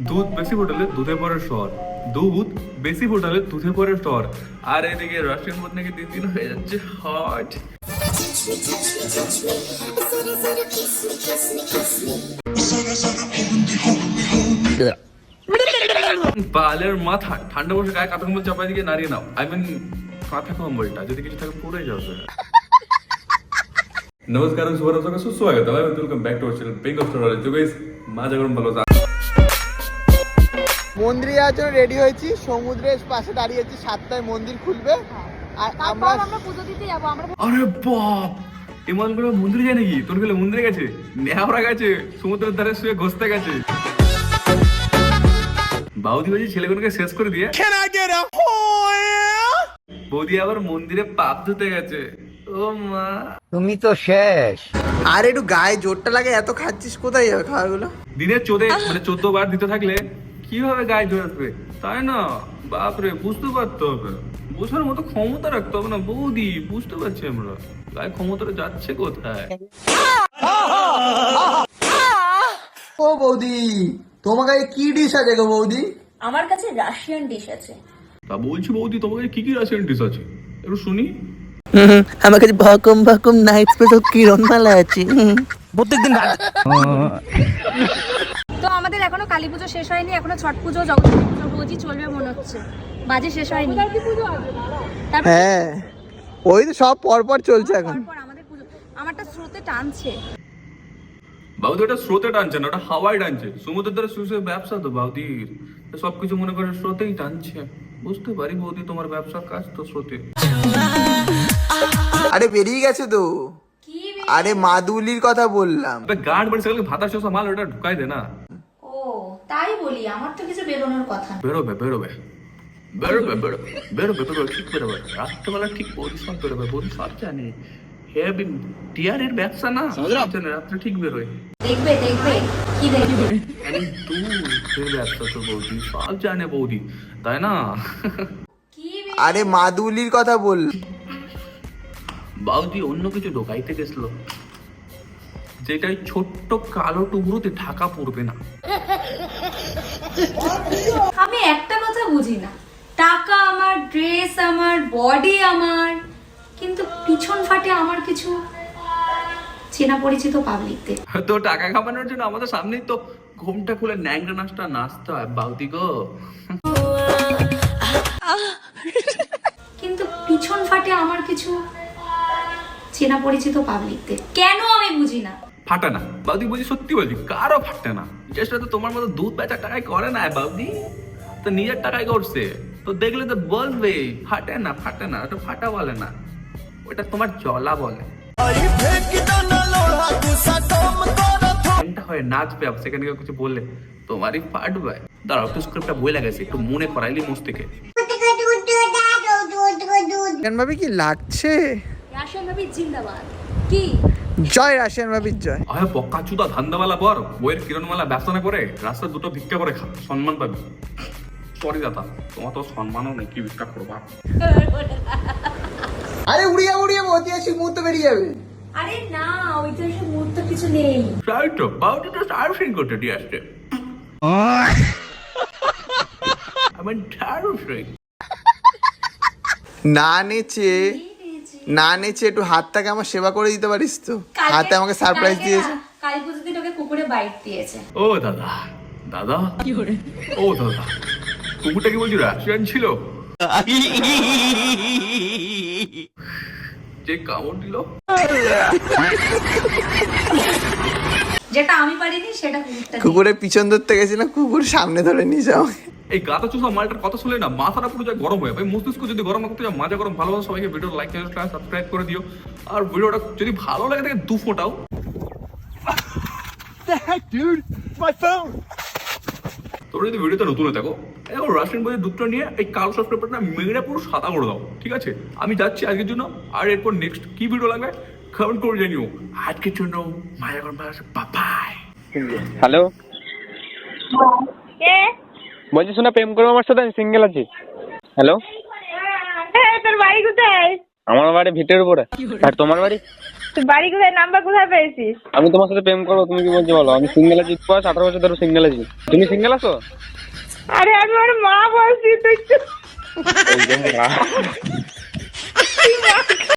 দুধ বেশি ফোটালে দুধে পড়ে স্বর, দুধ বেশি ফোটালে দুধে পড়ে স্বর। আর এদিকে রাশিয়ান মদ নাকি দিন দিন হয়ে যাচ্ছে হট। বালের মাথা, ঠান্ডা বসে গায়ে কাঁথা কম্বল চাপাই দিকে নাড়িয়ে নাও। আই মিন কাঁথা কম্বলটা যদি কিছু থাকে পড়ে যাবে। নমস্কার, শুভ সুস্বাগত, welcome back to our channel Bengal story. তো গাইস, মাজা গরম ভালো। মন্দিরে যাওয়ার জন্য রেডি হয়েছি, সমুদ্রের পাশে দাঁড়িয়ে আছি, 7টায় মন্দির খুলবে আর আমরা পুজো দিতে যাবো। আরে বাপ, এমন করে মন্দিরে যায় নাকি? তোর গেলে মন্দিরে গেছে, নেহাওড়া গেছে, সমুদ্রের ধারে শুয়ে ঘষতে গেছে। বাউদি বাজি ছেলেগুলোকে শেষ করে দিয়ে বৌদি আবার মন্দিরে পাপ ধুতে গেছে। ও মা, তুমি তো শেষ। আর একটু গায়ে জোরটা লাগে, এত খাচ্ছিস, কোথায় যাবে খাওয়াগুলো? দিনে 14 বার দিতে থাকলে কিভাবে গায়ে জোর আসবে, তাই না? বাপরে, বুঝতে পারতে হবে, বোঝার মতো ক্ষমতা রাখতে হবে না বৌদি? বুঝতে পারছি আমরা, গায়ে ক্ষমতাটা যাচ্ছে কোথায়? ও বৌদি, তোমার কাছে কি ডিশ আছে গো বৌদি? আমার কাছে রাশিয়ান ডিশ আছে। তা বলছি বৌদি, তোমার কাছে কি কি রাশিয়ান ডিশ আছে একটু শুনি। আমার কাছে ভাকুম ভাকুম নাইট স্পেশাল কিরণ মালা আছে প্রত্যেকদিন। তো আমাদের এখনো কালী পুজো শেষ হয়নি, এখনো ছট পুজো, জগন্নাথ পুজো রোজই চলবে মনে হচ্ছে, বাজে শেষ হয়নি। তারপর হ্যাঁ, ওই তো সব পরপর চলছে এখন। পরপর আমাদের পুজো, আমারটা স্রোতে টানছে। বাউদি ওটা স্রোতে টানছে না, ওটা হাওয়ায় টানছে। সমুদ্রের ধারে শুয়ে ব্যবসা তো বাউদির, সবকিছু মনে করে স্রোতেই টানছে। বুঝতে পারি বৌদি, তোমার ব্যবসার কাজ তো স্রোতে। আরে বেরিয়ে গেছে তো। কি আরে মাদুলির কথা বললাম। গার্ড বাড়ি সেগুলো ভাতা চোষা মাল, ওটা ঢুকাই দে না। ও তাই বলি, আমার তো কিছু বেরোনোর কথা। বেরোবে বেরোবে বেরোবে বেরোবে বেরোবে বেরোবে, ঠিক বেরোবে। রাত্রেবেলা ঠিক বৌদি সব বেরোবে, বৌদি সব জানে। হেভি টিয়ারের ব্যবসা না, জানে রাত্রে ঠিক বেরোয়। দেখবে দেখবে কি দেখবে? আরে দুধের ব্যবসা তো বৌদি সব জানে বৌদি, তাই না? কি আরে মাদুলির কথা বল। বাউদি অন্য কিছু ঢোকাইতে গেছিল, যেটাই ছোট্ট কালো টুকরোতে ঢাকা পড়বে না। আমি একটা কথা বুঝি না, টাকা আমার, ড্রেস আমার, বডি আমার, কিন্তু পিছন ফাটে আমার কিছু চেনা পরিচিত পাবলিকদের। তো টাকা কামানোর জন্য আমাদের সামনেই তো ঘুমটা খুলে ন্যাংরা নাচটা নাচতে হয় বাউদি গো। কিন্তু পিছন ফাটে আমার কিছু চেনা পরিচিত পাবলিকদের, কেন আমি বুঝি না। ফাটে না বাউদি, বুঝি সত্যি বলছি, কারো ফাটে না। চেষ্টা তো তোমার মতো দুধ বেচার টাকায় করে না বাউদি, তো নিজের টাকায় করছে। তো দেখলে তো বলবে ফাটে না, ফাটে না, ওটা ফাটা বলে না, ওটা তোমার জলা বলে। হয়ে নাচবে, সেখানে কিছু বললে তোমারই ফাটবে। দাঁড়াও, একটু স্ক্রিপ্টটা বই লাগাইছে, একটু মনে করাইলি মুখ থেকে। রাশিয়ান ভাবি কি লাগছে? রাশিয়ান ভাবি জিন্দাবাদ। কি জয় রাশিয়ান ভাবির জয়। আরে পক্কা চুদা ধান্দাওয়ালা বর, বইয়ের কিরণমালা ব্যবসা না করে রাস্তা দুটো ভিক্ষা করে খা, সম্মান পাবি। সরি দাদা, তোমার তো সম্মানও নেই, কি ভিক্ষা করবা? আরে উড়িয়ে উড়িয়ে মতি আসি, মুহূর্ত বেরিয়ে যাবে। আরে না, ওইটা সব মুহূর্ত কিছু নেই। তাই তো বাউটি তো সার্ভিসিং করতে দিয়ে আসছে। আমি সার্ভিসিং না নেচে একটু হাতটাকে আমার সেবা করে দিতে পারিস তো? হাতে আমাকে সারপ্রাইজ দিয়েছে। কালী পুজোর দিন ওকে কুকুরে বাইট দিয়েছে। ও দাদা, দাদা কি করে? ও দাদা, কুকুরটা কি বলছি রাশিয়ান ছিল? যে কামড় দিল, যেটা আমি পারিনি সেটা কুকুরটা। কুকুরের পিছন ধরতে গেছিলাম, কুকুর সামনে ধরে নিয়েছে আমাকে। এই গাতা চুষা মালটার কথা শুনে না মাথাটা পুরো যা গরম হয় ভাই। মস্তিষ্ক যদি গরম না করতে যায়, মাজা গরম। ভালোভাবে সবাইকে ভিডিও লাইক চ্যানেল সাবস্ক্রাইব করে দিও। আর ভিডিওটা যদি ভালো লাগে থাকে 2 ফোটাও। তোমরা যদি ভিডিওতে নতুন হয়ে থাকো, এখন রাশিয়ান বইয়ের দুধটা নিয়ে এই কালো সস পেপারটা মেরে পুরো সাদা করে দাও, ঠিক আছে? আমি যাচ্ছি আজকের জন্য। আর এরপর নেক্সট কি ভিডিও লাগবে কমেন্ট করে জানিও। আজকের জন্য মায়া গরম ভালো, বাই। হ্যালো, বলছি শোনা, প্রেম করবো আমার সাথে? আমি সিঙ্গেল আছি। হ্যালো, তোর বাড়ি কোথায়? আমার বাড়ি ভিটের উপরে। আর তোমার বাড়ি? তুই বাড়ি কোথায়, নাম্বার কোথায় পেয়েছিস? আমি তোমার সাথে প্রেম করবো, তুমি কি বলছো বলো? আমি সিঙ্গেল আছি, 18 বছর ধরে সিঙ্গেল আছি। তুমি সিঙ্গেল আছো? আরে আমি ওর মা বলছি, তুই এই যে মা।